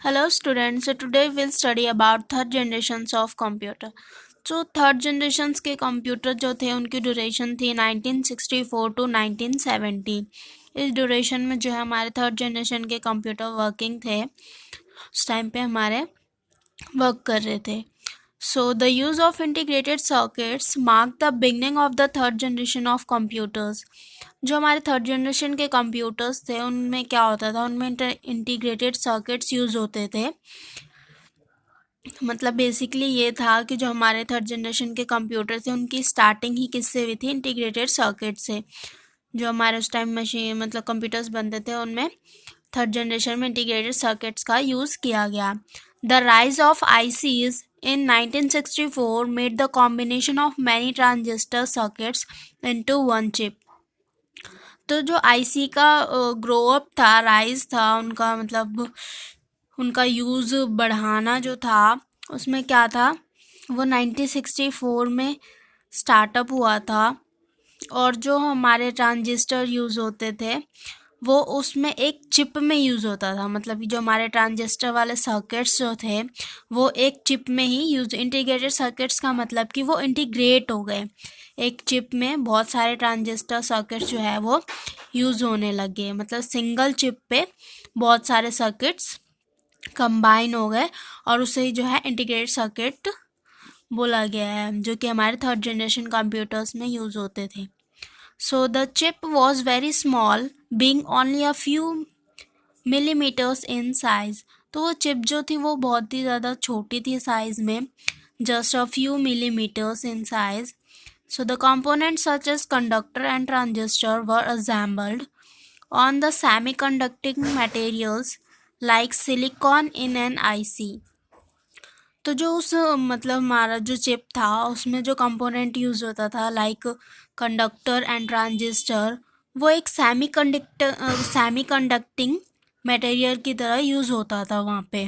Hello students, so today we'll study about third generations of computer. तो third generations के computer जो थे उनकी ड्यूरेशन थी 1964 टू 1970। इस ड्यूरेशन में जो है हमारे थर्ड जनरेशन के कंप्यूटर वर्किंग थे, उस टाइम पे हमारे वर्क कर रहे थे। So the use of integrated circuits mark the beginning of the third generation of computers. जो हमारे थर्ड जनरेशन के कंप्यूटर्स थे उनमें क्या होता था, उनमें इंटीग्रेटेड सर्किट्स यूज़ होते थे। मतलब बेसिकली ये था कि जो हमारे थर्ड जनरेशन के कंप्यूटर थे उनकी स्टार्टिंग ही किससे हुई थी, इंटीग्रेटेड सर्किट से। जो हमारे उस टाइम मशीन मतलब कंप्यूटर्स बनते थे उनमें थर्ड जनरेशन में इंटीग्रेटेड सर्किट्स का यूज़ किया गया। The rise of ICs in 1964 made the combination of many transistor circuits into one chip। तो जो IC का ग्रो अप था, राइज था उनका, मतलब उनका यूज़ बढ़ाना जो था उसमें क्या था, वो 1964 में स्टार्टअप हुआ था। और जो हमारे ट्रांजिस्टर यूज़ होते थे वो उसमें एक चिप में यूज़ होता था। मतलब जो हमारे ट्रांजिस्टर वाले सर्किट्स जो थे वो एक चिप में ही यूज़, इंटीग्रेटेड सर्किट्स का मतलब कि वो इंटीग्रेट हो गए, एक चिप में बहुत सारे ट्रांजिस्टर सर्किट्स जो है वो यूज़ होने लगे। मतलब सिंगल चिप पे बहुत सारे सर्किट्स कंबाइन हो गए और उसे ही जो है इंटीग्रेटेड सर्किट बोला गया है, जो कि हमारे थर्ड जनरेशन कंप्यूटर्स में यूज़ होते थे। So the chip was very small, being only a few millimetres in size. तो वो चिप जो थी वो बहुत ही ज़्यादा छोटी थी साइज़ में, just a few millimetres in size. So the components such as conductor and transistor were assembled on the semiconducting materials like silicon in an IC। तो जो उस मतलब हमारा जो चिप था उसमें जो कंपोनेंट यूज़ होता था लाइक कंडक्टर एंड ट्रांजिस्टर, वो एक सेमी कंडक्टिंग मटेरियल की तरह यूज़ होता था वहाँ पे।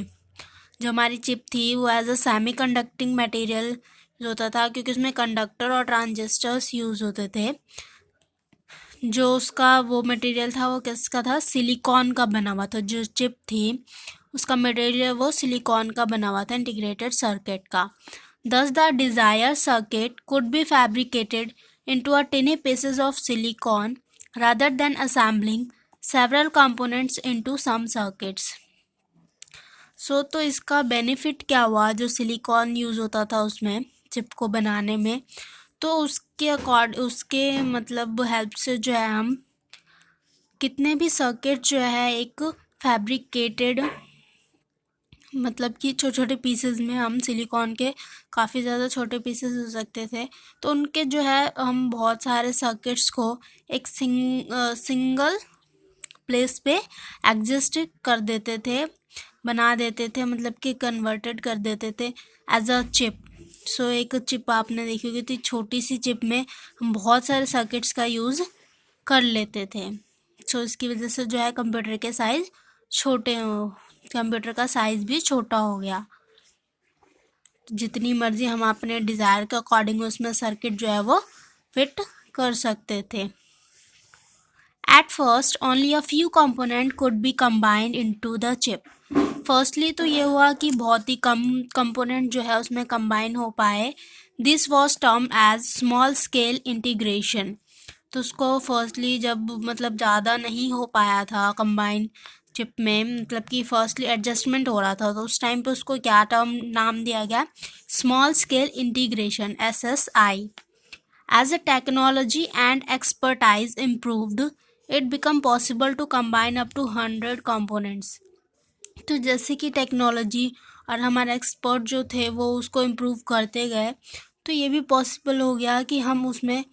जो हमारी चिप थी वो as a semiconducting material होता था, क्योंकि उसमें कंडक्टर और ट्रांजिस्टर्स यूज़ होते थे। जो उसका वो मटेरियल था वो किसका था, सिलिकॉन का बना हुआ था। जो चिप थी उसका मटेरियल वो सिलिकॉन का बना हुआ था, इंटीग्रेटेड सर्किट का। Thus the desired circuit could be fabricated into a tiny pieces of silicon rather than assembling several components into some circuits। तो इसका बेनिफिट क्या हुआ, जो सिलिकॉन यूज़ होता था उसमें चिप को बनाने में, तो उसके मतलब हेल्प से जो है हम कितने भी सर्किट जो है एक फैब्रिकेटेड, मतलब कि छोटे छोटे पीसेस में, हम सिलिकॉन के काफ़ी ज़्यादा छोटे पीसेस हो सकते थे, तो उनके जो है हम बहुत सारे सर्किट्स को एक सिंगल प्लेस पे एडजस्ट कर देते थे, बना देते थे, मतलब कि कन्वर्टेड कर देते थे एज अ चिप। एक चिप आपने देखी होगी, तो छोटी सी चिप में हम बहुत सारे सर्किट्स का यूज़ कर लेते थे। इसकी वजह से जो है कंप्यूटर के साइज़ छोटे हो, कंप्यूटर का साइज़ भी छोटा हो गया। जितनी मर्ज़ी हम अपने डिज़ायर के अकॉर्डिंग उसमें सर्किट जो है वो फिट कर सकते थे। At first, only a few components could be combined into the chip। Firstly तो ये हुआ कि बहुत ही कम कंपोनेंट जो है उसमें कंबाइन हो पाए। This was term as small scale integration. तो उसको फर्स्टली जब मतलब ज़्यादा नहीं हो पाया था कंबाइन चिप में, मतलब कि फर्स्टली एडजस्टमेंट हो रहा था, तो उस टाइम पे उसको क्या टर्म नाम दिया गया, small scale integration, SSI। As the technology and expertise improved, it became possible to combine up to 100 components। तो जैसे कि टेक्नोलॉजी और हमारे एक्सपर्ट जो थे वो उसको इम्प्रूव करते गए, तो ये भी पॉसिबल हो गया कि हम उसमें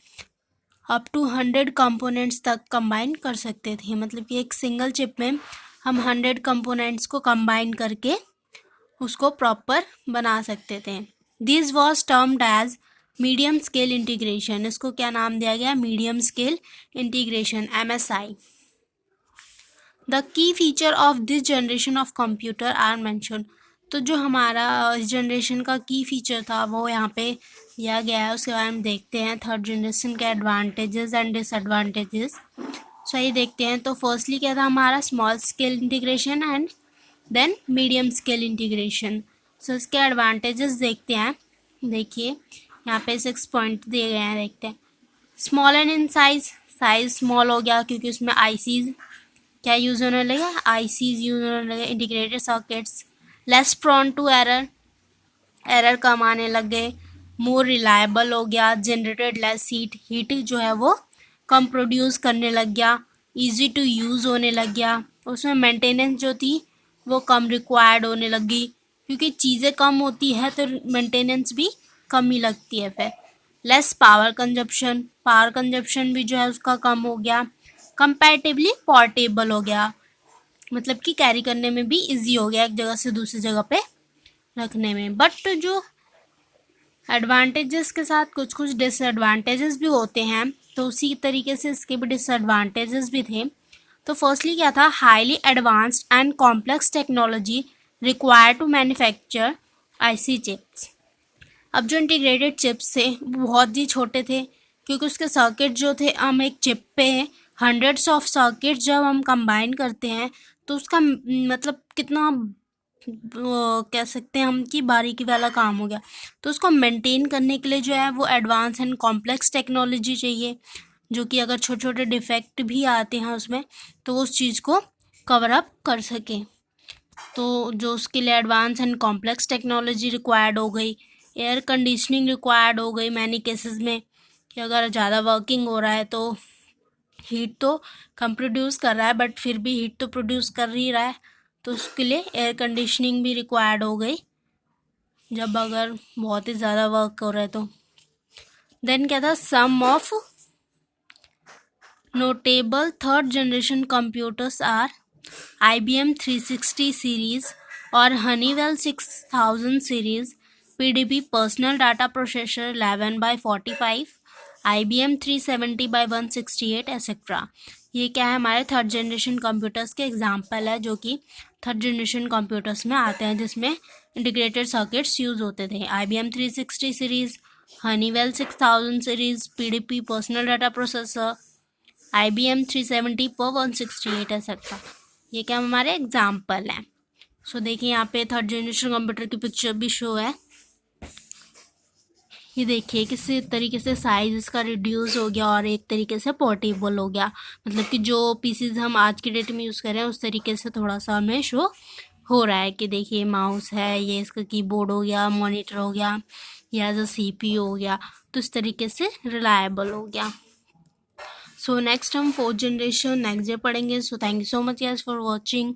अप टू 100 कंपोनेंट्स तक कंबाइन कर सकते थे। मतलब कि एक सिंगल चिप में हम 100 कंपोनेंट्स को कंबाइन करके उसको प्रॉपर बना सकते थे। This was termed as medium scale integration. इसको क्या नाम दिया गया, medium scale integration, MSI। The key feature of this generation of computer are mention. तो जो हमारा इस जनरेशन का की फीचर था वो यहाँ पे दिया गया है, उसके बारे में देखते हैं। थर्ड जनरेशन के एडवांटेजेस एंड डिसएडवांटेजेस। ये देखते हैं। तो फर्स्टली क्या था हमारा, small scale integration and then medium scale integration. So इसके एडवांटेजेस देखते हैं। देखिए यहाँ पे 6 पॉइंट दिए गए हैं, देखते हैं। Small and in size, size small हो गया क्योंकि उसमें आईसीज क्या यूज़ होने लगे, आईसीज यूज होने लगे, integrated circuits. Less prone to error, error कम आने लग गए। मोर रिलायबल हो गया, जनरेटेड लेस हीट, हीट जो है वो कम प्रोड्यूस करने लग गया। इजी टू यूज़ होने लग गया, उसमें मेंटेनेंस जो थी वो कम रिक्वायर्ड होने लगी, क्योंकि चीज़ें कम होती है तो मेंटेनेंस भी कम ही लगती है फिर। Less power consumption, power consumption भी जो है उसका कम हो गया। कंपैरेटिवली पोर्टेबल हो गया, मतलब कि कैरी करने में भी इजी हो गया एक जगह से दूसरी जगह पे रखने में। बट जो एडवांटेजेस के साथ कुछ कुछ डिसएडवांटेजेस भी होते हैं, तो उसी तरीके से इसके भी डिसएडवांटेजेस भी थे। तो फर्स्टली क्या था, highly advanced and complex technology required to manufacture IC chips. अब जो इंटीग्रेटेड चिप्स थे वो बहुत ही छोटे थे, क्योंकि उसके सर्किट जो थे, हम एक चिप पे हंड्रेड्स ऑफ सर्किट जब हम कंबाइन करते हैं तो उसका मतलब कितना वो कह सकते हैं हम कि बारीकी वाला काम हो गया। तो उसको मेंटेन करने के लिए जो है वो एडवांस एंड कॉम्प्लेक्स टेक्नोलॉजी चाहिए, जो कि अगर छोटे छोटे डिफेक्ट भी आते हैं उसमें तो वो उस चीज़ को कवर अप कर सके। तो जो उसके लिए advance and complex technology required हो गई। एयर कंडीशनिंग रिक्वायर्ड हो गई मैनी केसेस में, कि अगर ज़्यादा वर्किंग हो रहा है तो हीट तो कम प्रोड्यूस कर रहा है बट फिर भी हीट तो प्रोड्यूस कर ही रहा है, तो उसके लिए एयर कंडीशनिंग भी रिक्वायर्ड हो गई जब अगर बहुत ही ज़्यादा वर्क हो रहा है तो। देन क्या था, some of notable third generation computers are IBM 360 series और Honeywell 6000 series, PDP personal data processor 11/45, IBM 370/168 etcetera. ये क्या है, हमारे थर्ड जनरेशन कंप्यूटर्स के एग्जाम्पल है, जो कि थर्ड जनरेशन कंप्यूटर्स में आते हैं जिसमें इंटीग्रेटेड सर्किट्स यूज़ होते थे। IBM 360 series, Honeywell 6000 series, PDP personal data processor, IBM 370/168 etcetera. ये क्या हमारे एग्जाम्पल हैं। सो देखिए यहाँ पे थर्ड जनरेशन कंप्यूटर की पिक्चर भी शो है। ये देखिए किस तरीके से साइज इसका रिड्यूस हो गया और एक तरीके से पोर्टेबल हो गया, मतलब कि जो पीसीज हम आज की डेट में यूज़ कर रहे हैं उस तरीके से थोड़ा सा हमें शो हो रहा है कि देखिए माउस है, ये इसका कीबोर्ड हो गया, मॉनिटर हो गया, या एज CPU हो गया, तो इस तरीके से रिलायबल हो गया। सो नेक्स्ट हम फोर्थ जनरेशन नेक्स्ट डे पढ़ेंगे। So thank you so much guys for watching.